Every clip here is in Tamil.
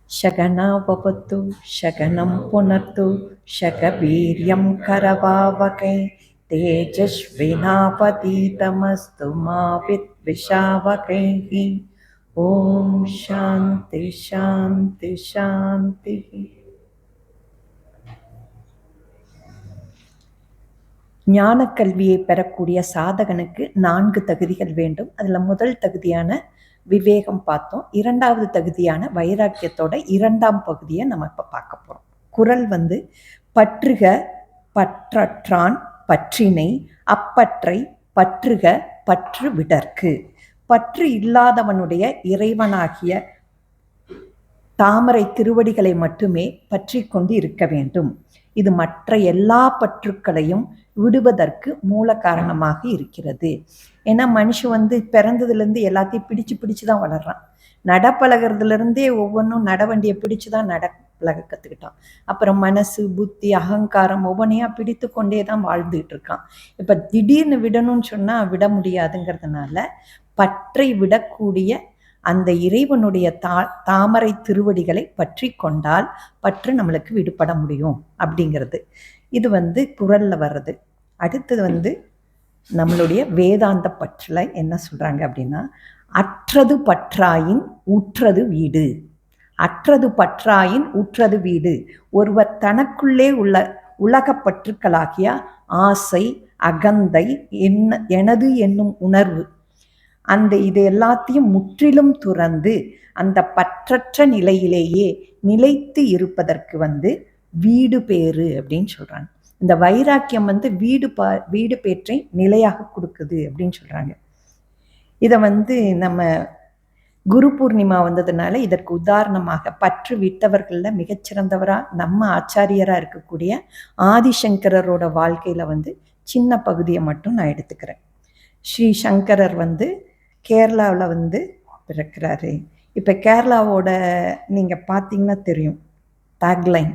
शगनाववतु शगनं पुनर्तु शगवीर्यं करवावकै तेजस्विनापतीतमस्तु मा विद्विषावकैः। ॐ शान्ति शान्ति शान्तिः। ஞான கல்வியை பெறக்கூடிய சாதகனுக்கு 4 தகுதிகள் வேண்டும். அதில் முதல் தகுதியான விவேகம் பார்த்தோம். இரண்டாவது தகுதியான வைராக்கியத்தோட 2ஆம் பகுதியை நம்ம இப்போ பார்க்க போகிறோம். குறள் பற்றுக பற்றற்றான் பற்றினை அப்பற்றை பற்றுக பற்று விடற்கு. பற்று இல்லாதவனுடைய இறைவனாகிய தாமரை திருவடிகளை மட்டுமே பற்றி கொண்டு இருக்க வேண்டும். இது மற்ற எல்லா பற்றுக்களையும் விடுவதற்கு மூல காரணமாக இருக்கிறது. ஏன்னா மனுஷன் பிறந்ததுலேருந்து எல்லாத்தையும் பிடிச்சு தான் வளர்றான். நடப்பழகிறதுலேருந்தே ஒவ்வொன்றும் நடவண்டியை பிடிச்சு தான் நடப்பழக கற்றுக்கிட்டான். அப்புறம் மனசு புத்தி அகங்காரம் ஒவ்வொன்றையாக பிடித்து கொண்டே தான் வாழ்ந்துகிட்டு இருக்கான். இப்போ திடீர்னு விடணும்னு சொன்னால் விட முடியாதுங்கிறதுனால பற்றை விடக்கூடிய அந்த இறைவனுடைய தாமரை திருவடிகளை பற்றி கொண்டால் பற்று நம்மளுக்கு விடுபட முடியும் அப்படிங்கிறது. இது குறள்ல வர்றது. அடுத்தது நம்மளுடைய வேதாந்த பற்றில் என்ன சொல்கிறாங்க அப்படின்னா, அற்றது பற்றாயின் ஊற்றது வீடு. அற்றது பற்றாயின் ஊற்றது வீடு. ஒருவர் தனக்குள்ளே உள்ள உலக பற்றுக்களாகிய ஆசை அகந்தை எனது என்னும் உணர்வு இது எல்லாத்தையும் முற்றிலும் துறந்து அந்த பற்றற்ற நிலையிலேயே நிலைத்து இருப்பதற்கு வீடு பேறு அப்படின்னு சொல்கிறாங்க. இந்த வைராக்கியம் வீடு பேற்றை நிலையாக கொடுக்குது அப்படின்னு சொல்கிறாங்க. இதை நம்ம குரு பூர்ணிமா வந்ததுனால இதற்கு உதாரணமாக பற்று விட்டவர்களில் மிகச்சிறந்தவராக நம்ம ஆச்சாரியராக இருக்கக்கூடிய ஆதிசங்கரரோட வாழ்க்கையில் சின்ன பகுதியை மட்டும் நான் எடுத்துக்கிறேன். ஸ்ரீ சங்கரர் கேரளாவில் பிறக்கிறாரு. இப்போ கேரளாவோட நீங்கள் பார்த்தீங்கன்னா தெரியும், tagline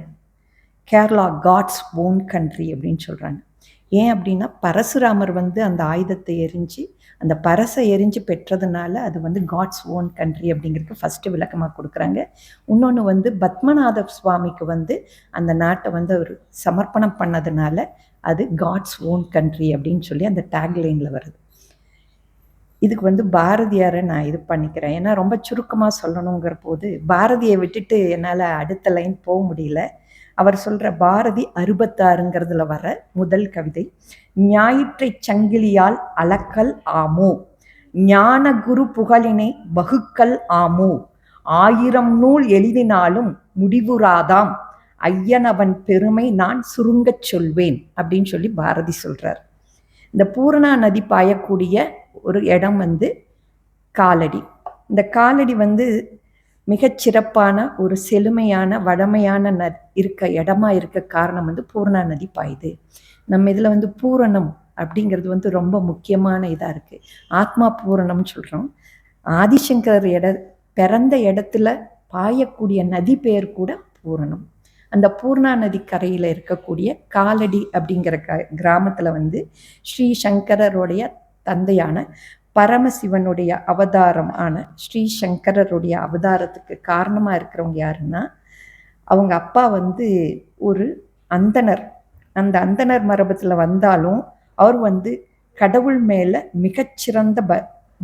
Kerala God's own country அப்படின்னு சொல்கிறாங்க. ஏன் அப்படின்னா பரசுராமர் அந்த ஆயுதத்தை எரிஞ்சு அந்த பரசை எரிஞ்சு பெற்றதுனால அது காட்ஸ் ஓன் கண்ட்ரி அப்படிங்கிறதுக்கு ஃபஸ்ட்டு விளக்கமாக கொடுக்குறாங்க. இன்னொன்று பத்மநாத சுவாமிக்கு அந்த நாட்டை அவர் சமர்ப்பணம் பண்ணதுனால அது காட்ஸ் ஓன் கண்ட்ரி அப்படின்னு சொல்லி அந்த டேக்லைனில் வருது. இதுக்கு பாரதியாரை நான் இது பண்ணிக்கிறேன். ஏன்னா ரொம்ப சுருக்கமாக சொல்லணுங்கிற போது பாரதியை விட்டுட்டு என்னால் அடுத்த லைன் போக முடியல. அவர் சொல்கிற பாரதி 66ங்கிறதுல வர முதல் கவிதை, ஞாயிற்றை சங்கிலியால் அளக்கல் ஆமோ ஞான குரு புகழினை வகுக்கல் ஆமோ 1000 நூல் எழுதினாலும் முடிவுறாதாம் ஐயனவன் பெருமை நான் சுருங்கச் சொல்வேன் அப்படின்னு சொல்லி பாரதி சொல்கிறார். இந்த பூரணா நதி பாயக்கூடிய ஒரு இடம் காலடி. இந்த காலடி மிகச்சிறப்பான ஒரு செழுமையான வளமையான இடமா இருக்க காரணம் பூரணா நதி பாயுது. நம்ம இதில் பூரணம் அப்படிங்கிறது ரொம்ப முக்கியமான இதாக இருக்குது. ஆத்மா பூரணம்னு சொல்கிறோம். ஆதிசங்கரர் பிறந்த இடத்துல பாயக்கூடிய நதி பேர் கூட பூரணம். அந்த பூர்ணா நதி கரையில் இருக்கக்கூடிய காலடி அப்படிங்கிற கிராமத்தில் ஸ்ரீ சங்கரருடைய தந்தையான பரமசிவனுடைய அவதாரம் ஆன ஸ்ரீ சங்கரருடைய அவதாரத்துக்கு காரணமாக இருக்கிறவங்க யாருன்னா, அவங்க அப்பா ஒரு அந்தனர். அந்த அந்தனர் மரபத்தில் வந்தாலும் அவர் கடவுள் மேலே மிகச்சிறந்த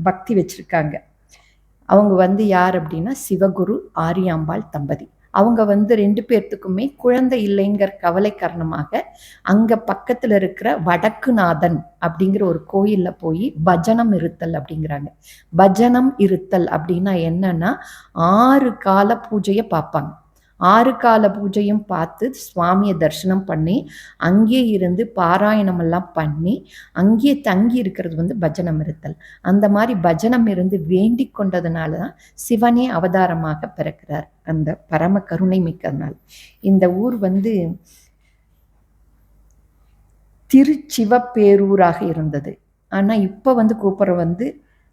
பக்தி வச்சுருக்காங்க. அவங்க யார் அப்படின்னா சிவகுரு ஆரியாம்பாள் தம்பதி. அவங்க 2 பேர்த்துக்குமே குழந்தை இல்லைங்கிற கவலை காரணமாக அங்கே பக்கத்தில் இருக்கிற வடக்குநாதன் அப்படிங்கிற ஒரு கோயிலில் போய் பஜனம் இருத்தல் அப்படிங்கிறாங்க. பஜனம் இருத்தல் அப்படின்னா என்னன்னா 6 கால பூஜையை பார்ப்பாங்க. 6 கால பூஜையும் பார்த்து சுவாமியை தரிசனம் பண்ணி அங்கே இருந்து பாராயணமெல்லாம் பண்ணி அங்கேயே தங்கி இருக்கிறது பஜனம் இருத்தல். அந்த மாதிரி பஜனம் இருந்து வேண்டி கொண்டதுனால தான் சிவனே அவதாரமாக பிறக்கிறார். அந்த பரம கருணை மிக்கதுனால. இந்த ஊர் திருச்சிவப்பேரூராக இருந்தது. ஆனால் இப்போ கூப்பிட்ற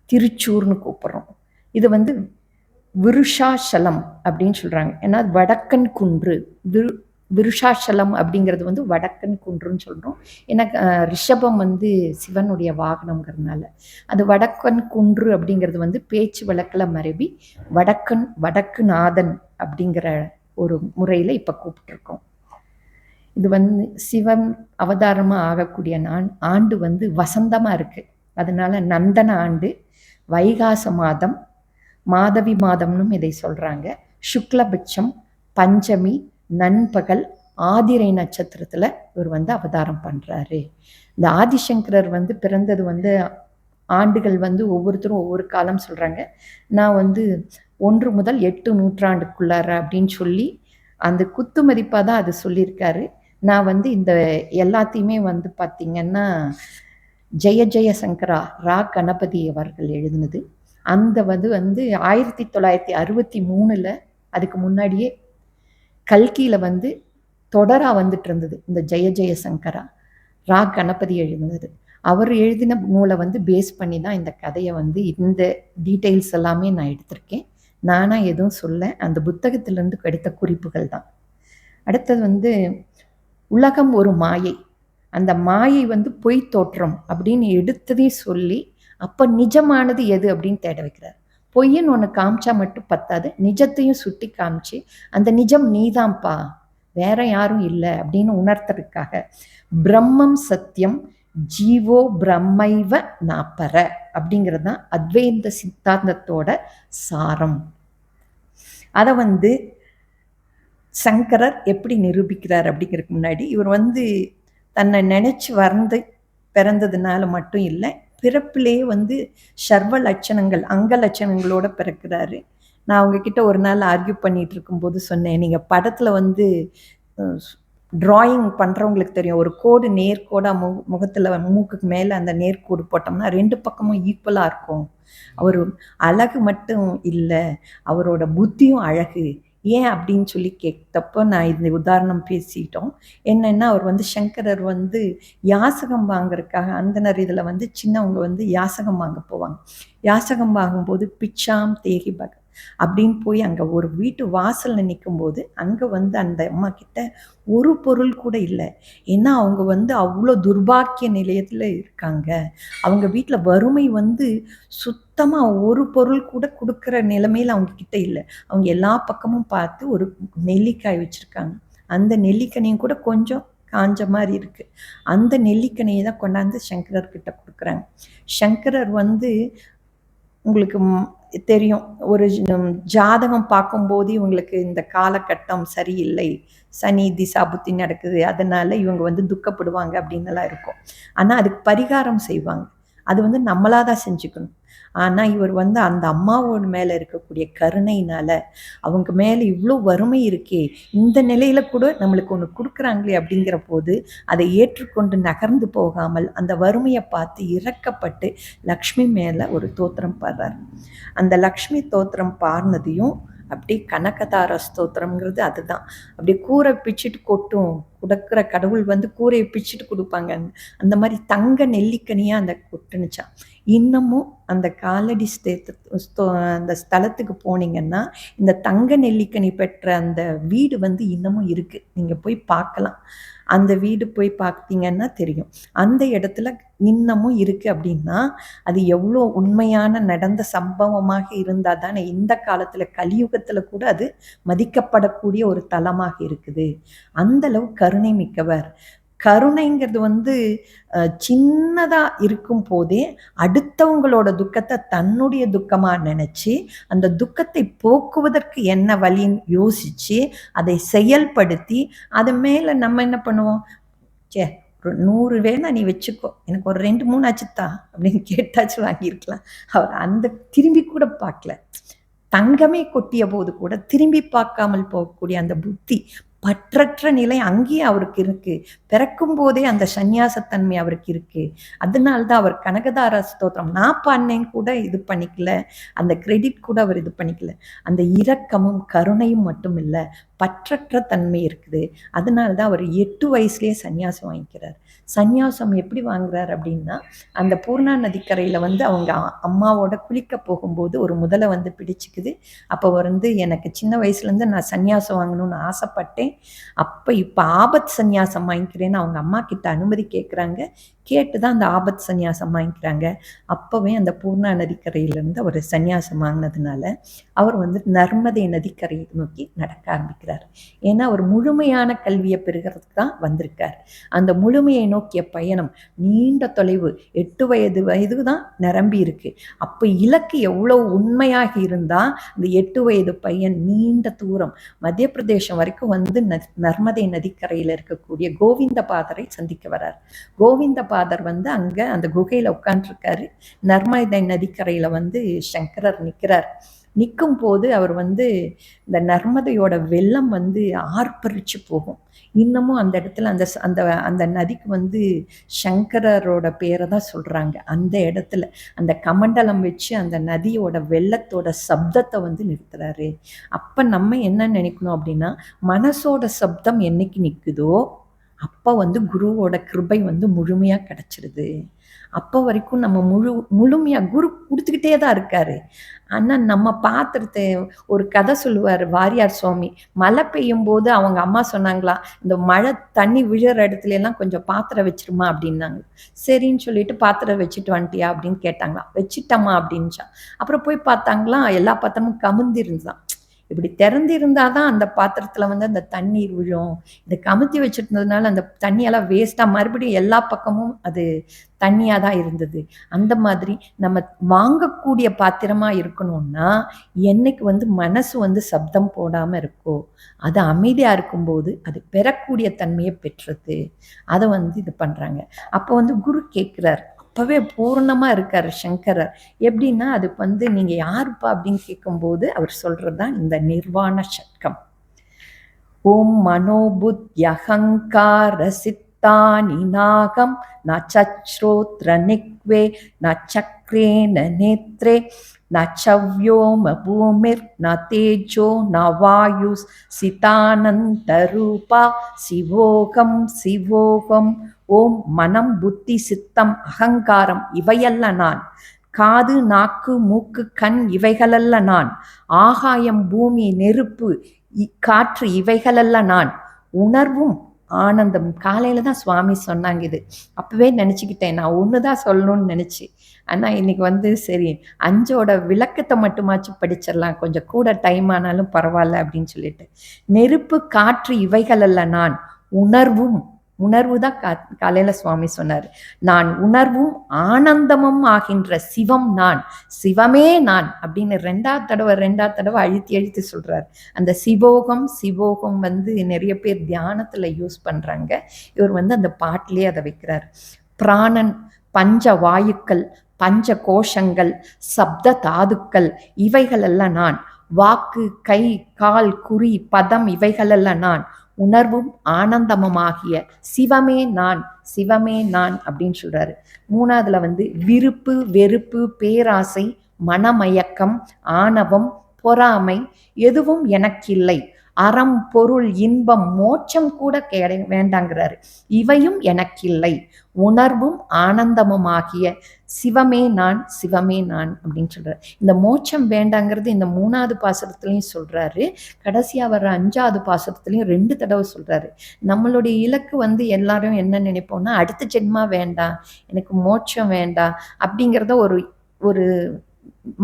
திருச்சூர்னு கூப்பிட்றோம். இது விருஷாசலம் அப்படின்னு சொல்கிறாங்க. ஏன்னா வடக்கன் குன்று விருஷாச்சலம் அப்படிங்கிறது வந்து வடக்கன் குன்றுன்னு சொல்கிறோம். ஏன்னா ரிஷபம் வந்து சிவனுடைய வாகனங்கிறதுனால அது வடக்கன் குன்று அப்படிங்கிறது வந்து பேச்சு வழக்கில் மருவி வடக்கு நாதன் அப்படிங்கிற ஒரு முறையில் இப்போ கூப்பிட்டுருக்கோம். இது வந்து சிவன் அவதாரமாக ஆகக்கூடிய ஆண்டு வந்து வசந்தமாக இருக்குது. அதனால நந்தன ஆண்டு, வைகாச மாதம், மாதவி மாதம்னு இதை சொல்கிறாங்க. சுக்லபட்சம், பஞ்சமி, நண்பகல், ஆதிரை நட்சத்திரத்தில் இவர் வந்து அவதாரம் பண்ணுறாரு. இந்த ஆதிசங்கரர் வந்து பிறந்தது வந்து ஆண்டுகள் வந்து ஒவ்வொருத்தரும் ஒவ்வொரு காலம் சொல்கிறாங்க. நான் வந்து 1 முதல் 8 நூற்றாண்டுக்குள்ளார அப்படின்னு சொல்லி அந்த குத்து மதிப்பாக தான் அது சொல்லியிருக்காரு. நான் வந்து இந்த எல்லாத்தையுமே வந்து பார்த்திங்கன்னா ஜெய ஜெய சங்கரா ரா கணபதி அவர்கள் எழுதினது. அந்த வந்து 1963 அதுக்கு முன்னாடியே கல்கியில் வந்து தொடராக வந்துட்டு இருந்தது. இந்த ஜெய ஜெய சங்கரா ரா கணபதி எழுதினது. அவர் எழுதின நூலை வந்து பேஸ் பண்ணி தான் இந்த கதையை வந்து இந்த டீட்டெயில்ஸ் எல்லாமே நான் எடுத்திருக்கேன். நானாக எதுவும் சொல்ல, அந்த புத்தகத்திலேருந்து கிடைத்த குறிப்புகள் தான். அடுத்தது வந்து உலகம் ஒரு மாயை, அந்த மாயை வந்து பொய் தோற்றம் அப்படின்னு எடுத்ததையும் சொல்லி அப்போ நிஜமானது எது அப்படின்னு தேட வைக்கிறார். பொய்ன்னு ஒன்று காமிச்சா மட்டும் பத்தாது, நிஜத்தையும் சுட்டி காமிச்சு அந்த நிஜம் நீதான்ப்பா, வேற யாரும் இல்லை அப்படின்னு உணர்த்துறதுக்காக பிரம்மம் சத்தியம் ஜீவோ பிரம்மைவ நாப்பர அப்படிங்கிறது தான் அத்வைத சித்தாந்தத்தோட சாரம். அதை வந்து சங்கரர் எப்படி நிரூபிக்கிறார் அப்படிங்கிறதுக்கு முன்னாடி, இவர் வந்து தன்னை நினைச்சு பிறந்ததுனால மட்டும் இல்லை, பிறப்பிலேயே வந்து சர்வ லட்சணங்கள் அங்க லட்சணங்களோட பிறக்கிறாரு. நான் அவங்கக்கிட்ட ஒரு நாள் ஆர்கியூ பண்ணிட்டு இருக்கும்போது சொன்னேன், நீங்கள் படத்தில் வந்து ட்ராயிங் பண்ணுறவங்களுக்கு தெரியும், ஒரு கோடு நேர்கோடாக முகத்தில் மூக்குக்கு மேலே அந்த நேர்கோடு போட்டோம்னா 2 பக்கமும் ஈக்குவலாக இருக்கும். அவர் அழகு மட்டும் இல்லை, அவரோட புத்தியும் அழகு. ஏன் அப்படின்னு சொல்லி கேட்டப்போ நான் இந்த உதாரணம் பேசிட்டோம். என்னென்னா, அவர் வந்து சங்கரர் வந்து யாசகம் வாங்குறதுக்காக அந்தனர் இதில் வந்து சின்னவங்க வந்து யாசகம் வாங்க போவாங்க. யாசகம் வாங்கும்போது பிச்சாம் தேகி பக அப்படின்னு போய் அங்கே ஒரு வீட்டு வாசலில் நிற்கும்போது அங்கே வந்து அந்த அம்மா கிட்ட ஒரு பொருள் கூட இல்லை. ஏன்னா அவங்க வந்து அவ்வளோ துர்பாக்கிய நிலையத்தில் இருக்காங்க. அவங்க வீட்டில் வறுமை வந்து சுத்தமாக ஒரு பொருள் கூட கொடுக்குற நிலைமையில் அவங்க கிட்ட இல்லை. அவங்க எல்லா பக்கமும் பார்த்து ஒரு நெல்லிக்காய் வச்சுருக்காங்க. அந்த நெல்லிக்கனியும் கூட கொஞ்சம் காஞ்ச மாதிரி இருக்குது. அந்த நெல்லிக்கனியை தான் கொண்டாந்து சங்கரர்கிட்ட கொடுக்குறாங்க. சங்கரர் வந்து உங்களுக்கு தெரியும், ஒரு ஜாதகம் பார்க்கும்போது இவங்களுக்கு இந்த காலகட்டம் சரியில்லை, சனி திசா புத்தி நடக்குது, அதனால இவங்க வந்து துக்கப்படுவாங்க அப்படின்னுலாம் இருக்கும். ஆனால் அதுக்கு பரிகாரம் செய்வாங்க. அது வந்து நம்மளாக தான் செஞ்சுக்கணும். ஆனால் இவர் வந்து அந்த அம்மாவோட மேலே இருக்கக்கூடிய கருணையினால், அவங்க மேலே இவ்வளோ வறுமை இருக்கே, இந்த நிலையில் கூட நம்மளுக்கு ஒன்று கொடுக்குறாங்களே அப்படிங்கிற போது அதை ஏற்றுக்கொண்டு நகர்ந்து போகாமல் அந்த வறுமையை பார்த்து இறக்கப்பட்டு லக்ஷ்மி மேலே ஒரு தோத்திரம் பாடுறார். அந்த லக்ஷ்மி தோத்திரம் பாடினதையும் அப்படியே கனகதார ஸ்தோத்திரம்ங்கிறது அதுதான். அப்படியே கூரை பிச்சுட்டு கொட்டும், கொடுக்குற கடவுள் வந்து கூரையை பிச்சுட்டு கொடுப்பாங்க. அந்த மாதிரி தங்க நெல்லிக்கனியாக அந்த கொட்டுனுச்சான். இன்னமும் அந்த காலடி அந்த ஸ்தலத்துக்கு போனீங்கன்னா இந்த தங்க நெல்லிக்கனி பெற்ற அந்த வீடு வந்து இன்னமும் இருக்குது. நீங்கள் போய் பார்க்கலாம். அந்த வீடு போய் பார்த்தீங்கன்னா தெரியும். அந்த இடத்துல இன்னமும் இருக்குது அப்படின்னா அது எவ்வளோ உண்மையான நடந்த சம்பவமாக இருந்தால் தானே இந்த காலத்தில் கலியுகத்தில் கூட அது மதிக்கப்படக்கூடிய ஒரு தலமாக இருக்குது. அந்தளவு கருணை மிக்கவர். கருணைங்கிறது வந்து சின்னதாக இருக்கும் போதே அடுத்தவங்களோட துக்கத்தை தன்னுடைய துக்கமாக நினச்சி அந்த துக்கத்தை போக்குவதற்கு என்ன வழின்னு யோசித்து அதை செயல்படுத்தி அது மேலே நம்ம என்ன பண்ணுவோம், ஒரு 100 வேணா நீ வச்சுக்கோ, எனக்கு ஒரு 2 3 ஆச்சுத்தா அப்படின்னு கேட்டாச்சும் வாங்கியிருக்கலாம். அவர் அந்த திரும்பி கூட பார்க்கல. தங்கமே கொட்டிய போது கூட திரும்பி பார்க்காமல் போகக்கூடிய அந்த புத்தி, பற்றற்ற நிலை அங்கேயே அவருக்கு இருக்கு. பிறக்கும் போதே அந்த சந்நியாசத்தன்மை அவருக்கு இருக்கு. அதனால்தான் அவர் கனகதார ஸ்தோத்திரம் நான் பாடினேன்னு கூட இது பண்ணிக்கல, அந்த கிரெடிட் கூட அவர் இது பண்ணிக்கல. அந்த இரக்கமும் கருணையும் மட்டும் இல்லை, பற்றற்ற தன்மை இருக்குது. அதனால தான் அவர் 8 வயசுலேயே சந்நியாசம் வாங்கிக்கிறார். சந்நியாசம் எப்படி வாங்குறார் அப்படின்னா, அந்த பூர்ணா நதிக்கரையில் வந்து அவங்க அம்மாவோட குளிக்க போகும்போது ஒரு முதலை வந்து பிடிச்சிக்குது. அப்போ வந்து எனக்கு சின்ன வயசுலேருந்து நான் சந்நியாசம் வாங்கணும்னு ஆசைப்பட்டேன். இப்போ ஆபத் சந்நியாசம் வாங்கிக்கிறேன்னு அவங்க அம்மா கிட்ட அனுமதி கேட்குறாங்க. கேட்டு தான் அந்த ஆபத் சந்நியாசம் வாங்கிக்கிறாங்க. அப்போவே அந்த பூர்ணா நதிக்கரையிலேருந்து அவர் சந்நியாசம் வாங்கினதுனால அவர் வந்து நர்மதை நதிக்கரையை நோக்கி நடக்க ஆரம்பிக்கிறார். ஏன்னா அவர் முழுமையான கல்வியை பெறுகிறதுக்கு தான் வந்திருக்கார். அந்த முழுமையை நோக்கிய பயணம் நீண்ட தொலைவு, 8 வயது தான் நிரம்பி இருக்கு. அப்போ இலக்கு எவ்வளோ உண்மையாக இருந்தால் அந்த 8 வயது பையன் நீண்ட தூரம் மத்திய பிரதேசம் வரைக்கும் வந்து நர்மதை நதிக்கரையில் இருக்கக்கூடிய கோவிந்த பாதரை சந்திக்க வரார். கோவிந்த பாதர் வந்து அங்கே அந்த குகையில் உட்காந்துருக்காரு. நர்மதை நதிக்கரையில் வந்து சங்கரர் நிற்கிறார். நிற்கும் போது அவர் வந்து இந்த நர்மதையோட வெள்ளம் வந்து ஆர்ப்பரிச்சு போகும். இன்னமும் அந்த இடத்துல அந்த அந்த அந்த நதிக்கு வந்து சங்கரரோட பேரை தான் சொல்கிறாங்க. அந்த இடத்துல அந்த கமண்டலம் வச்சு அந்த நதியோட வெள்ளத்தோட சப்தத்தை வந்து நிறுத்துறாரு. அப்போ நம்ம என்ன நினைக்கணும் அப்படின்னா, மனசோட சப்தம் என்னைக்கு நிற்குதோ அப்போ வந்து குருவோட கிருபை வந்து முழுமையாக கிடச்சிருது. அப்போ வரைக்கும் நம்ம முழுமையாக குரு கொடுத்துக்கிட்டே தான் இருக்காரு. ஆனால் நம்ம பாத்திரத்தை ஒரு கதை சொல்லுவார் வாரியார் சுவாமி. மழை பெய்யும் போது அவங்க அம்மா சொன்னாங்களாம், இந்த மழை தண்ணி விழுற இடத்துல எல்லாம் கொஞ்சம் பாத்திரம் வச்சிருமா அப்படின்னாங்க. சரின்னு சொல்லிட்டு பாத்திரம் வச்சுட்டு வந்துட்டியா அப்படின்னு கேட்டாங்களாம். வச்சுட்டம்மா அப்படின்ச்சான். அப்புறம் போய் பார்த்தாங்களாம், எல்லா பாத்திரமும் கமுந்து இருந்தான். இப்படி திறந்து இருந்தால் தான் அந்த பாத்திரத்தில் வந்து அந்த தண்ணீர் விழும். இதை கமுத்தி வச்சுருந்ததுனால அந்த தண்ணியெல்லாம் வேஸ்ட்டாக மறுபடியும் எல்லா பக்கமும் அது தண்ணியாக தான் இருந்தது. அந்த மாதிரி நம்ம வாங்கக்கூடிய பாத்திரமாக இருக்கணும்னா என்னைக்கு வந்து மனசு வந்து சப்தம் போடாமல் இருக்கோ, அது அமைதியாக இருக்கும்போது அது பெறக்கூடிய தன்மையை பெற்றது. அதை வந்து இது பண்ணுறாங்க. அப்போ வந்து குரு கேட்குறார். அப்போவே பூர்ணமாக இருக்கார் சங்கரர். எப்படின்னா அதுக்கு வந்து நீங்கள் யாருப்பா அப்படின்னு கேட்கும்போது அவர் சொல்கிறது தான் இந்த நிர்வாண சட்கம். ஓம் மனோபுத்யஹங்கார சித்தானி நாகம் ந சச்ரோத்ர நிக்வே ந சக்ரேன நேத்ரே ந சவ்யோம பூமிர் ந தேஜோ ந வாயுஸ் சிதானந்த ரூபா சிவோகம் சிவோகம். ஓம் மனம் புத்தி சித்தம் அகங்காரம் இவையல்ல நான். காது நாக்கு மூக்கு கண் இவைகளல்ல நான். ஆகாயம் பூமி நெருப்பு காற்று இவைகளல்ல நான். உணர்வும் ஆனந்தம். காலையில் தான் சுவாமி சொன்னாங்க இது. அப்போவே நினச்சிக்கிட்டேன் நான் ஒன்று தான் சொல்லணும்னு நினச்சி. ஆனால் இன்றைக்கி வந்து சரி 5ஓட விளக்கத்தை மட்டுமாச்சும் படிச்சிடலாம், கொஞ்சம் கூட டைம் ஆனாலும் பரவாயில்ல அப்படின்னு சொல்லிட்டு. நெருப்பு காற்று இவைகளல்ல நான். உணர்வு தான் காலையில் சுவாமி சொன்னார். நான் உணர்வும் ஆனந்தமும் ஆகின்ற சிவம் நான். சிவமே நான் அப்படின்னு ரெண்டாவது தடவை அழுத்தி சொல்கிறார். அந்த சிவோகம் வந்து நிறைய பேர் தியானத்தில் யூஸ் பண்ணுறாங்க. இவர் வந்து அந்த பாட்டிலே அதை வைக்கிறார். பிராணன், பஞ்ச வாயுக்கள், பஞ்ச கோஷங்கள், சப்த தாதுக்கள் இவைகளெல்லாம் நான். வாக்கு, கை, கால், குறி, பதம் இவைகளெல்லாம் நான். உணர்வும் ஆனந்தமுமாகிய சிவமே நான் அப்படின்னு சொல்றாரு. 3வதுல வந்து விருப்பு வெறுப்பு பேராசை மனமயக்கம் ஆணவம் பொறாமை எதுவும் எனக்கில்லை. அறம் பொருள் இன்பம் மோட்சம் கூட வேண்டாங்கிறாரு. இவையும் எனக்கில்லை. உணர்வும் ஆனந்தமுமாகிய சிவமே நான் அப்படின்னு சொல்றாரு. இந்த மோட்சம் வேண்டாங்கிறது இந்த 3வது பாசுரத்துலையும் சொல்றாரு. கடைசியா வர்ற 5வது பாசுரத்துலையும் 2 தடவை சொல்றாரு. நம்மளுடைய இலக்கு வந்து எல்லாரும் என்ன நினைப்போம்னா, அடுத்த ஜென்மா வேண்டாம், எனக்கு மோட்சம் வேண்டாம் அப்படிங்கிறத ஒரு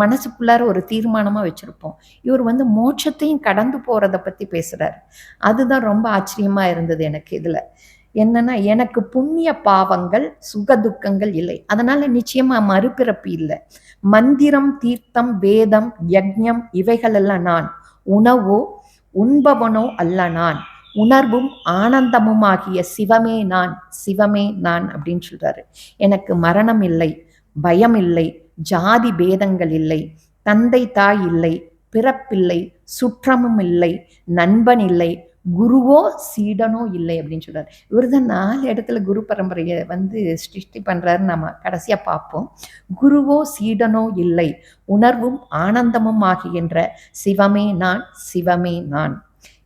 மனசுக்குள்ளார ஒரு தீர்மானமா வச்சிருப்போம். இவர் வந்து மோட்சத்தையும் கடந்து போறதை பத்தி பேசுறாரு. அதுதான் ரொம்ப ஆச்சரியமா இருந்தது எனக்கு. இதுல என்னன்னா, எனக்கு புண்ணிய பாவங்கள் சுக துக்கங்கள் இல்லை, அதனால நிச்சயமா மறுபிறப்பு இல்லை. மந்திரம் தீர்த்தம் வேதம் யஜ்ஞம் இவைகளெல்லாம் நான். உணவோ உண்பவனோ அல்ல நான். உணர்வும் ஆனந்தமுமாகிய சிவமே நான் அப்படின்னு சொல்றாரு. எனக்கு மரணம் இல்லை, பயம் இல்லை, ஜாதி பேதங்கள் இல்லை, தந்தை தாய் இல்லை, பிறப்பில்லை, சுற்றமும் இல்லை, நண்பன் இல்லை, குருவோ சீடனோ இல்லை அப்படின்னு சொல்றாரு. இவர் தான் 4 இடத்துல குரு பரம்பரையை வந்து சிருஷ்டி பண்றாரு. நம்ம கடைசியா பார்ப்போம். குருவோ சீடனோ இல்லை, உணர்வும் ஆனந்தமும் ஆகின்ற சிவமே நான்.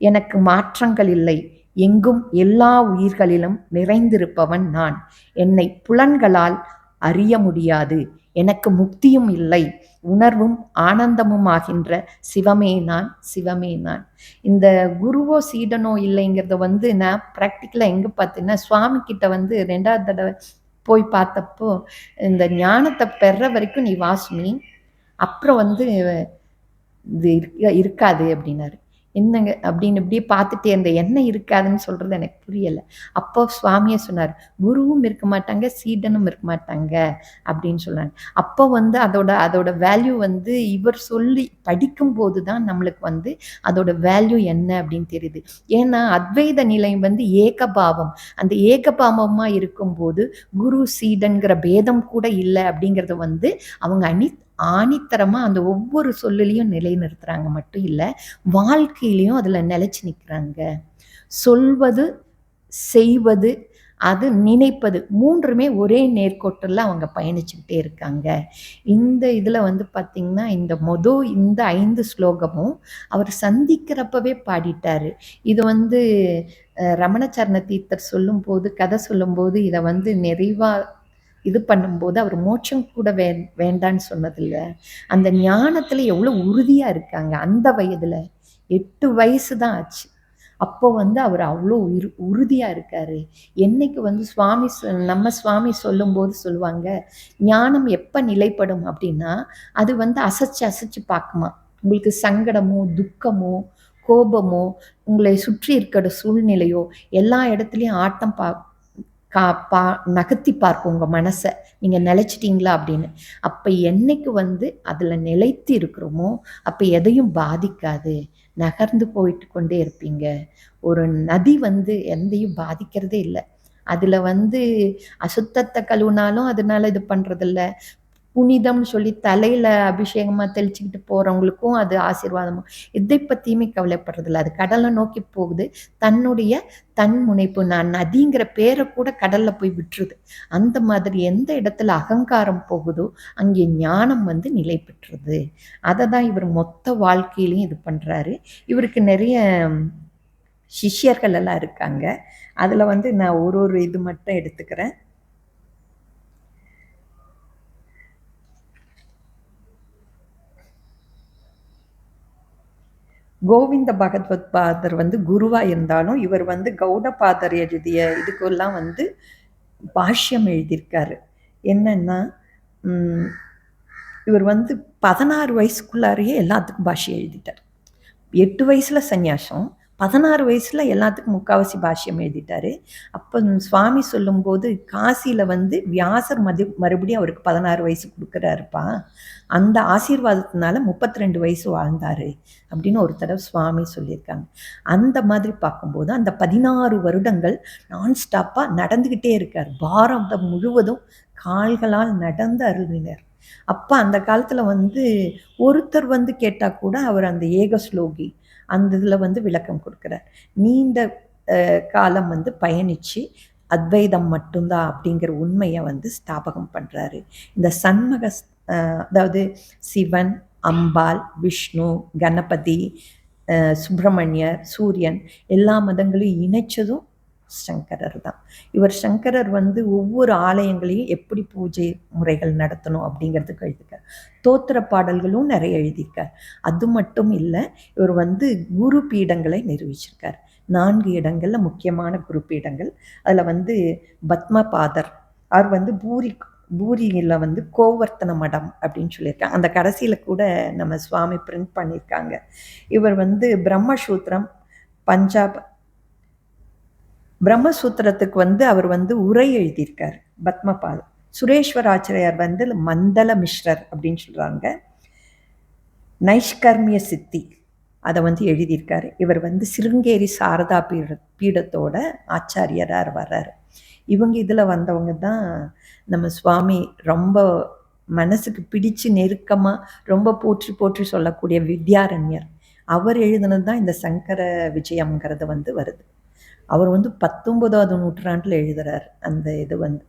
எனக்கு மாற்றங்கள் இல்லை. எங்கும் எல்லா உயிர்களிலும் நிறைந்திருப்பவன் நான். என்னை புலன்களால் அறிய முடியாது. எனக்கு முக்தியும் இல்லை. உணர்வும் ஆனந்தமும் ஆகின்ற சிவமே நான், சிவமே நான். இந்த குருவோ சீடனோ இல்லைங்கிறத வந்து நான் ப்ராக்டிக்கலாக எங்கே பார்த்தீங்கன்னா, சுவாமி கிட்ட வந்து 2வது தடவை போய் பார்த்தப்போ, இந்த ஞானத்தை பெற வரைக்கும் நீ வாசுமி, அப்புறம் வந்து இது இருக்காது அப்படின்னாரு. என்னங்க அப்படின்னு இப்படியே பார்த்துட்டே இருந்தேன். என்ன இருக்காதுன்னு சொல்றது எனக்கு புரியல. அப்போ சுவாமியே சொன்னார், குருவும் இருக்க மாட்டாங்க, சீடனும் இருக்க மாட்டாங்க அப்படின்னு சொன்னாங்க. அப்போ வந்து அதோட அதோட வேல்யூ வந்து இவர் சொல்லி படிக்கும்போது தான் நம்மளுக்கு வந்து அதோட வேல்யூ என்ன அப்படின்னு தெரியுது. ஏன்னா அத்வைத நிலை வந்து ஏகபாவம். அந்த ஏகபாவமா இருக்கும்போது குரு சீடன்கிற பேதம் கூட இல்லை அப்படிங்கிறத வந்து அவங்க ஆணித்தரமா அந்த ஒவ்வொரு சொல்லுலையும் நிலைநிறுத்துறாங்க மட்டும் இல்லை, வாழ்க்கையிலையும் அதுல நிலைச்சு நிற்கிறாங்க. சொல்வது, செய்வது, அது நினைப்பது 3மே ஒரே நேர்கோட்டில் அவங்க பயணிச்சுக்கிட்டே இருக்காங்க. இந்த இதில் வந்து பார்த்திங்கன்னா, இந்த 5 ஸ்லோகமும் அவர் சந்திக்கிறப்பவே பாடிட்டாரு. இது வந்து ரமணச்சரண தீர்த்தர் சொல்லும்போது, கதை சொல்லும்போது இதை வந்து நிறைவாக இது பண்ணும்போது அவர் மோட்சம் கூட வேண்டான்னு சொன்னதில்ல. அந்த ஞானத்துல எவ்வளவு உறுதியா இருக்காங்க. அந்த வயதுல 8 வயசு தான் ஆச்சு. அப்போ வந்து அவர் அவ்வளோ உறுதியா இருக்காரு. என்னைக்கு வந்து நம்ம சுவாமி சொல்லும்போது சொல்லுவாங்க, ஞானம் எப்ப நிலைப்படும் அப்படின்னா, அது வந்து அசைச்சு அசைச்சு பார்க்குமா. உங்களுக்கு சங்கடமோ, துக்கமோ, கோபமோ, உங்களை சுற்றி இருக்கிற சூழ்நிலையோ எல்லா இடத்துலையும் ஆட்டம் நகர்த்தி பார்க்கும் உங்கள் மனசை, நீங்கள் நிலைச்சிட்டிங்களா அப்படின்னு. அப்போ என்னைக்கு வந்து அதில் நிலைத்து இருக்கிறோமோ அப்போ எதையும் பாதிக்காது, நகர்ந்து போயிட்டு கொண்டே இருப்பீங்க. ஒரு நதி வந்து எந்தையும் பாதிக்கிறதே இல்லை. அதில் வந்து அசுத்தத்தை கழுவுனாலும் அதனால இது பண்ணுறதில்ல. புனிதம்னு சொல்லி தலையில் அபிஷேகமாக தெளிச்சுக்கிட்டு போகிறவங்களுக்கும் அது ஆசீர்வாதமும் எதை பற்றியுமே கவலைப்படுறதில்ல. அது கடலை நோக்கி போகுது. தன் முனைப்பு, நான் நதிங்கிற பேரை கூட கடலில் போய் விட்டுருது. அந்த மாதிரி எந்த இடத்துல அகங்காரம் போகுதோ அங்கே ஞானம் வந்து நிலை பெற்றுது. அதை தான் இவர் மொத்த வாழ்க்கையிலையும் இது பண்ணுறாரு. இவருக்கு நிறைய சிஷ்யர்கள் எல்லாம் இருக்காங்க. அதில் வந்து நான் ஒரு இது மட்டும் எடுத்துக்கிறேன். கோவிந்த பகவத் பாதர் வந்து குருவா இருந்தாலும் இவர் வந்து கௌடபாதர் எழுதிய இதுக்கெல்லாம் வந்து பாஷ்யம் எழுதியிருக்காரு. என்னன்னா, இவர் வந்து 16 வயசுக்குள்ளாரையே எல்லாத்துக்கும் பாஷ்யம் எழுதிட்டார். 8 வயசுல சந்நியாசம், 16 வயசுல எல்லாத்துக்கும் முக்காவாசி பாஷ்யம் எழுதிட்டாரு. அப்போ சுவாமி சொல்லும்போது காசியில வந்து வியாசர் மறுபடியும் அவருக்கு 16 வயசு கொடுக்குறாருப்பா, அந்த ஆசீர்வாதத்தினால 32 வயசு வாழ்ந்தாரு அப்படின்னு ஒரு தடவை சுவாமி சொல்லியிருக்காங்க. அந்த மாதிரி பார்க்கும்போது அந்த 16 வருடங்கள் நான்ஸ்டாப்பாக நடந்துக்கிட்டே இருக்கார். பாரதம் முழுவதும் கால்களால் நடந்து அருளினார். அப்போ அந்த காலத்தில் வந்து ஒருத்தர் வந்து கேட்டால் கூட அவர் அந்த ஏகஸ்லோகி அந்த இதில் வந்து விளக்கம் கொடுக்குறார். நீண்ட காலம் வந்து பயணித்து அத்வைதம் மட்டும்தான் அப்படிங்கிற உண்மையை வந்து ஸ்தாபகம் பண்ணுறாரு. இந்த சண்மக அதாவது சிவன், அம்பாள், விஷ்ணு, கணபதி, சுப்பிரமணியர், சூரியன் எல்லா மதங்களையும் இணைச்சதும் சங்கரர் தான். இவர் சங்கரர் வந்து ஒவ்வொரு ஆலயங்களையும் எப்படி பூஜை முறைகள் நடத்தணும் அப்படிங்கிறதுக்கு எழுதியிருக்கார். தோத்திர பாடல்களும் நிறைய எழுதியிருக்கார். அது மட்டும் இல்லை, இவர் வந்து குரு பீடங்களை நிரூபிச்சிருக்கார். 4 இடங்களில் முக்கியமான குரு பீடங்கள். அதில் வந்து பத்மபாதர், அவர் வந்து பூரியில் வந்து கோவர்த்தன மடம் அப்படின்னு சொல்லியிருக்காங்க. அந்த கடைசியில் கூட நம்ம சுவாமி பிரிண்ட் பண்ணியிருக்காங்க. இவர் வந்து பிரம்மசூத்திரத்துக்கு வந்து அவர் வந்து உரை எழுதியிருக்கார் பத்மபாதர். சுரேஸ்வராச்சாரியார் வந்து மந்தல மிஸ்ரர் அப்படின்னு சொல்கிறாங்க. நைஷ்கர்மிய சித்தி அதை வந்து எழுதியிருக்காரு. இவர் வந்து சிருங்கேரி சாரதா பீடத்தோட ஆச்சாரியராக வர்றாரு. இவங்க இதில் வந்தவங்க தான் நம்ம சுவாமி ரொம்ப மனசுக்கு பிடிச்சு நெருக்கமாக ரொம்ப போற்றி சொல்லக்கூடிய வித்யாரண்யர். அவர் எழுதினது தான் இந்த சங்கர விஜயம்ங்கிறது வந்து வருது. அவர் வந்து 19வது நூற்றாண்டில் எழுதுகிறார். அந்த இது வந்து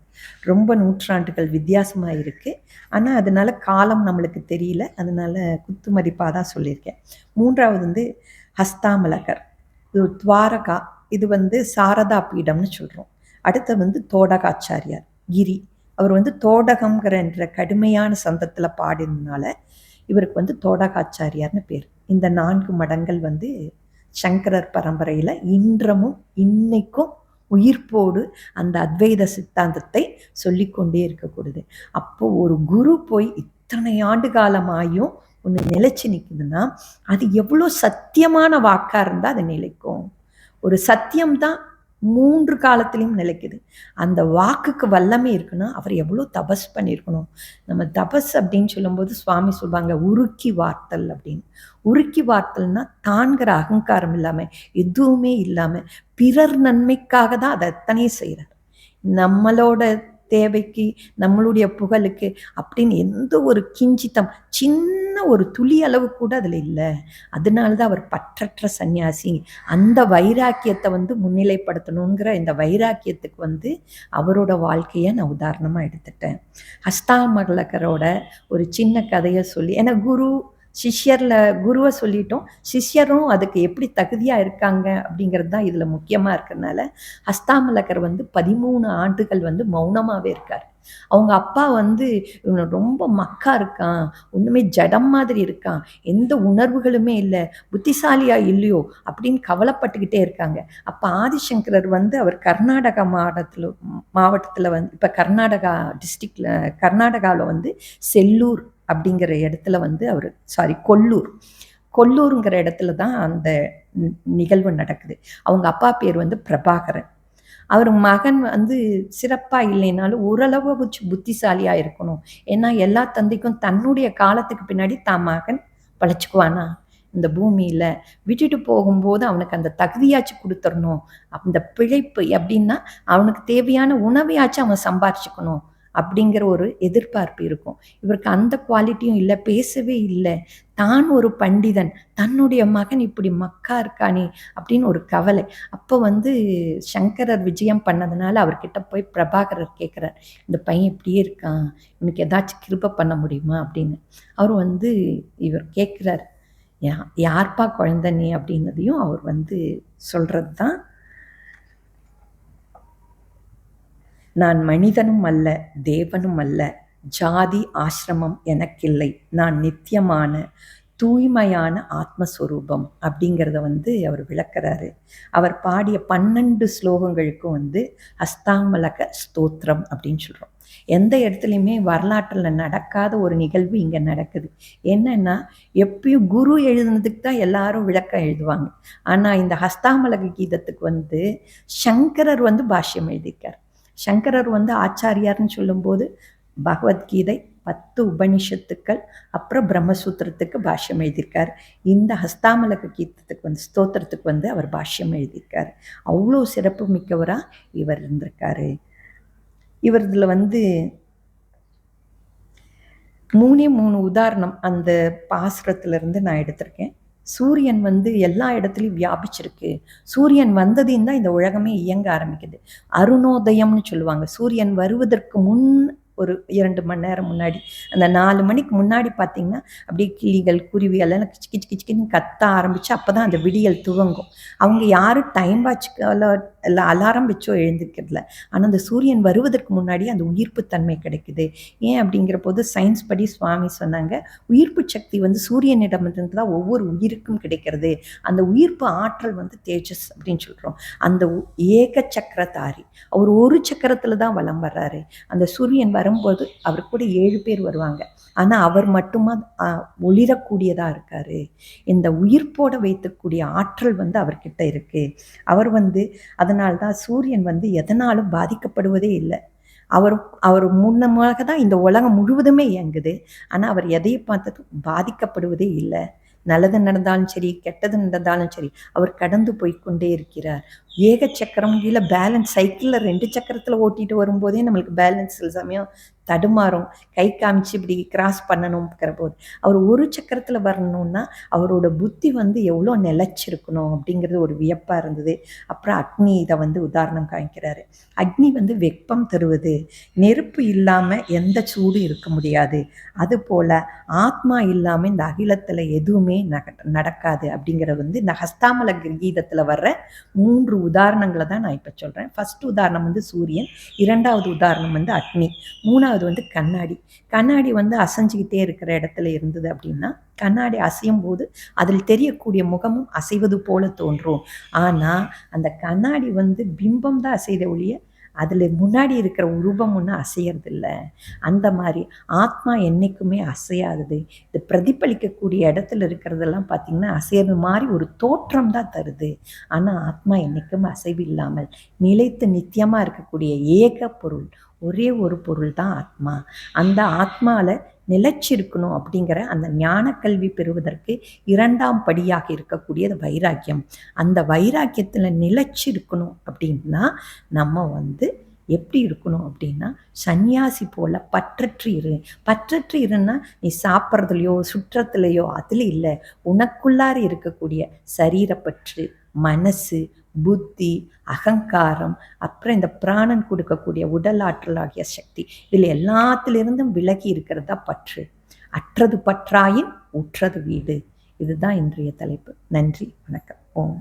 ரொம்ப நூற்றாண்டுகள் வித்தியாசமாக இருக்குது. ஆனால் அதனால காலம் நம்மளுக்கு தெரியல, அதனால குத்து மதிப்பாக தான் சொல்லியிருக்கேன். 3வது வந்து ஹஸ்தாமலகர். இது துவாரகா, இது வந்து சாரதா பீடம்னு சொல்கிறோம். அடுத்து வந்து தோடகாச்சாரியார் கிரி, அவர் வந்து தோடகம்ங்கிற என்ற கடுமையான சந்தத்தில் பாடினதுனால இவருக்கு வந்து தோடகாச்சாரியார்னு பேர். இந்த 4 மடங்கள் வந்து சங்கரர் பரம்பரையில் இன்றமும் இன்னைக்கும் உயிர்ப்போடு அந்த அத்வைத சித்தாந்தத்தை சொல்லிக்கொண்டே இருக்கக்கூடாது. அப்போ ஒரு குரு போய் இத்தனை ஆண்டு காலமாயும் ஒன்று நிலைச்சு நிற்குதுன்னா அது எவ்வளோ சத்தியமான வாக்காக இருந்தால் அது நிலைக்கும். ஒரு சத்தியம்தான் 3 காலத்திலையும் நிலைக்குது. அந்த வாக்குக்கு வல்லமை இருக்குன்னா அவர் எவ்வளோ தபஸ் பண்ணியிருக்கணும். நம்ம தபஸ் அப்படின்னு சொல்லும்போது சுவாமி சொல்லுவாங்க உருக்கி வார்த்தல் அப்படின்னு. உருக்கி வார்த்தல்னா தான்கிற அகங்காரம் இல்லாமல் எதுவுமே இல்லாமல் பிறர் நன்மைக்காக தான் அதை அத்தனையும் செய்கிறார். நம்மளோட தேவைக்கு நம்மளுடைய புகழுக்கு அப்படின்னு எந்த ஒரு கிஞ்சித்தம் சின்ன ஒரு துளி அளவு கூட அதில் இல்லை. அதனால தான் அவர் பற்றற்ற சன்னியாசி. அந்த வைராக்கியத்தை வந்து முன்னிலைப்படுத்தணுங்கிற இந்த வைராக்கியத்துக்கு வந்து அவரோட வாழ்க்கையை நான் உதாரணமாக எடுத்துட்டேன். ஹஸ்தாமலகரோட ஒரு சின்ன கதையை சொல்லி, ஏன்னா குரு சிஷ்யரில் குருவை சொல்லிட்டோம், சிஷ்யரும் அதுக்கு எப்படி தகுதியாக இருக்காங்க அப்படிங்கிறது தான் இதில் முக்கியமாக இருக்கிறதுனால ஹஸ்தாமலகர் வந்து 13 ஆண்டுகள் வந்து மௌனமாகவே இருக்கார். அவங்க அப்பா வந்து இவனை ரொம்ப மக்கா இருக்கான், ஒன்றுமே ஜடம் மாதிரி இருக்கான், எந்த உணர்வுகளுமே இல்லை, புத்திசாலியா இல்லையோ அப்படின்னு கவலைப்பட்டுக்கிட்டே இருக்காங்க. அப்போ ஆதிசங்கரர் வந்து அவர் கர்நாடகா மாவட்டத்தில் வந்து இப்போ கர்நாடகா டிஸ்ட்ரிக்டில் கர்நாடகாவில் வந்து செல்லூர் அப்படிங்கிற இடத்துல வந்து அவர் கொல்லூருங்கிற இடத்துல தான் அந்த நிகழ்வு நடக்குது. அவங்க அப்பா பேர் வந்து பிரபாகரன். அவர் மகன் வந்து சிறப்பாக இல்லைனாலும் ஓரளவு புத்திசாலியாக இருக்கணும். ஏன்னா எல்லா தந்தைக்கும் தன்னுடைய காலத்துக்கு பின்னாடி தான் மகன் பழச்சிக்குவானா இந்த பூமியில் விட்டுட்டு போகும்போது அவனுக்கு அந்த தகுதியாச்சும் கொடுத்துடணும். அந்த பிழைப்பு எப்படின்னா அவனுக்கு தேவையான உணவையாச்சும் அவன் சம்பாரிச்சுக்கணும் அப்படிங்கிற ஒரு எதிர்பார்ப்பு இருக்கும். இவருக்கு அந்த குவாலிட்டியும் இல்லை, பேசவே இல்லை. தான் ஒரு பண்டிதன், தன்னுடைய மகன் இப்படி மக்கா இருக்கானே அப்படின்னு ஒரு கவலை. அப்போ வந்து சங்கரர் விஜயம் பண்ணதுனால அவர்கிட்ட போய் பிரபாகரர் கேட்குறார், இந்த பையன் இப்படியே இருக்கான், இவனுக்கு ஏதாச்சும் கிருபை பண்ண முடியுமா அப்படின்னு. அவர் வந்து இவர் கேட்குறார், யார்ப்பா குழந்தை நீ அப்படின்னதையும் அவர் வந்து சொல்கிறது தான், நான் மனிதனும் அல்ல தேவனும் அல்ல, ஜாதி ஆசிரமம் எனக்கில்லை, நான் நித்தியமான தூய்மையான ஆத்மஸ்வரூபம் அப்படிங்கிறத வந்து அவர் விளக்குறாரு. அவர் பாடிய 12 ஸ்லோகங்களுக்கும் வந்து ஹஸ்தாமலக ஸ்தோத்திரம் அப்படின்னு சொல்கிறோம். எந்த இடத்துலையுமே வரலாற்றில் நடக்காத ஒரு நிகழ்வு இங்கே நடக்குது. என்னன்னா எப்பயும் குரு எழுதுனதுக்கு தான் எல்லாரும் விளக்கம் எழுதுவாங்க. ஆனால் இந்த ஹஸ்தாமலக கீதத்துக்கு வந்து சங்கரர் வந்து பாஷ்யம் எழுதியிருக்கார். சங்கரர் வந்து ஆச்சாரியார்னு சொல்லும்போது பகவத்கீதை, 10 உபனிஷத்துக்கள், அப்புறம் பிரம்மசூத்திரத்துக்கு பாஷ்யம் எழுதியிருக்கார். இந்த ஹஸ்தாமலக கீதத்துக்கு வந்து ஸ்தோத்திரத்துக்கு வந்து அவர் பாஷ்யம் எழுதியிருக்கார். அவ்வளோ சிறப்பு மிக்கவராக இவர் இருந்திருக்காரு. இவர் இதில் வந்து 3 உதாரணம் அந்த பாசுரத்திலிருந்து நான் எடுத்திருக்கேன். சூரியன் வந்து எல்லா இடத்துலையும் வியாபிச்சிருக்கு. சூரியன் வந்ததின் தான் இந்த உலகமே இயங்க ஆரம்பிக்குது. அருணோதயம்னு சொல்லுவாங்க. சூரியன் வருவதற்கு முன் ஒரு 2 மணி நேரம் முன்னாடி, அந்த 4 மணிக்கு முன்னாடி பார்த்தீங்கன்னா அப்படியே கிளிகள் குருவிகள் எல்லாம் கிச்சு கிச்சு கிச்சுன்னு கத்த ஆரம்பித்து அப்போ தான் அந்த விடியல் துவங்கும். அவங்க யாரும் டைம் வாட்ச்க்கால இல்லை அலாரம் வச்சோ எழுந்திருக்கிறதில்ல. ஆனால் அந்த சூரியன் வருவதற்கு முன்னாடி அந்த உயிர்ப்பு தன்மை கிடைக்குது. ஏன் அப்படிங்கிற போது சயின்ஸ் படி சுவாமி சொன்னாங்க, உயிர்ப்பு சக்தி வந்து சூரியனிடமிருந்து தான் ஒவ்வொரு உயிருக்கும் கிடைக்கிறது. அந்த உயிர்ப்பு ஆற்றல் வந்து தேஜஸ் அப்படின்னு சொல்கிறோம். அந்த ஏக சக்கரதாரி அவர் ஒரு சக்கரத்தில் தான் வலம் வர்றாரு. அந்த சூரியன் வரும்போது அவர் கூட 7 பேர் வருவாங்க. ஆனால் அவர் மட்டுமா ஒளிரக்கூடியதாக இருக்கார். இந்த உயிர்ப்போட வைக்கக்கூடிய ஆற்றல் வந்து அவர்கிட்ட இருக்குது. அவர் வந்து அதனால்தான் சூரியன் வந்து எதனாலும் பாதிக்கப்படுவதே இல்லை. அவர் முன்னமாக தான் இந்த உலகம் முழுவதுமே இயங்குது. ஆனால் அவர் எதையை பார்த்ததும் பாதிக்கப்படுவதே இல்லை. நல்லது நடந்தாலும் சரி, கெட்டது நடந்தாலும் சரி, அவர் கடந்து போய்கொண்டே இருக்கிறார். ஏக சக்கரம் கீழே பேலன்ஸ், சைக்கிளில் 2 சக்கரத்தில் ஓட்டிகிட்டு வரும்போதே நம்மளுக்கு பேலன்ஸ் சில சமயம் தடுமாறும். கை காமிச்சு இப்படி கிராஸ் பண்ணணுங்கிற போது அவர் ஒரு சக்கரத்தில் வரணும்னா அவரோட புத்தி வந்து எவ்வளோ நிலைச்சிருக்கணும் அப்படிங்கிறது ஒரு வியப்பாக இருந்தது. அப்புறம் அக்னி இதை வந்து உதாரணம் காமிக்கிறாரு. அக்னி வந்து வெப்பம் தருவது, நெருப்பு இல்லாமல் எந்த சூடு இருக்க முடியாது. அதுபோல் ஆத்மா இல்லாமல் இந்த அகிலத்தில் எதுவுமே நடக்காது அப்படிங்கிறது வந்து இந்த ஹஸ்தாமல கீதத்தில் வர்ற 3 உதாரணங்களை தான் நான் இப்போ சொல்கிறேன். ஃபர்ஸ்ட் உதாரணம் வந்து சூரியன், 2வது உதாரணம் வந்து அக்னி, 3வது வந்து கண்ணாடி. கண்ணாடி வந்து அசைஞ்சிக்கிட்டே இருக்கிற இடத்துல இருந்தது அப்படின்னா கண்ணாடி அசையும் போது அதில் தெரியக்கூடிய முகமும் அசைவது போல தோன்றும். ஆனால் அந்த கண்ணாடி வந்து பிம்பம் தான் அசைத ஒழிய அதில் முன்னாடி இருக்கிற உருவம் ஒன்றும் அசையறதில்ல. அந்த மாதிரி ஆத்மா என்றைக்குமே அசையாதது. இது பிரதிபலிக்கக்கூடிய இடத்துல இருக்கிறதெல்லாம் பார்த்திங்கன்னா அசையறது மாதிரி ஒரு தோற்றம் தான் தருது. ஆனால் ஆத்மா என்றைக்கும் அசைவு இல்லாமல் நிலைத்து நித்தியமாக இருக்கக்கூடிய ஏக பொருள், ஒரே ஒரு பொருள் தான் ஆத்மா. அந்த ஆத்மாவில் நிலைச்சிருக்கணும் அப்படிங்கிற அந்த ஞான கல்வி பெறுவதற்கு 2ஆம் படியாக இருக்கக்கூடியது வைராக்கியம். அந்த வைராக்கியத்தில் நிலைச்சிருக்கணும் அப்படின்னா நம்ம வந்து எப்படி இருக்கணும் அப்படின்னா சன்னியாசி போல் பற்றற்று இரு. பற்றற்று இருன்னா நீ சாப்பிட்றதுலையோ சுற்றத்துலையோ அதில் இல்லை, உனக்குள்ளார இருக்கக்கூடிய சரீரப்பற்று, மனசு, புத்தி, அகங்காரம், அப்புறம் இந்த பிராணன் கொடுக்கக்கூடிய உடல் ஆற்றல் ஆகிய சக்தி, இதில் எல்லாத்திலிருந்தும் விலகி இருக்கிறதா பற்று. அற்றது பற்றாயின் உற்றது வீடு. இதுதான் இன்றைய தலைப்பு. நன்றி, வணக்கம். ஓம்.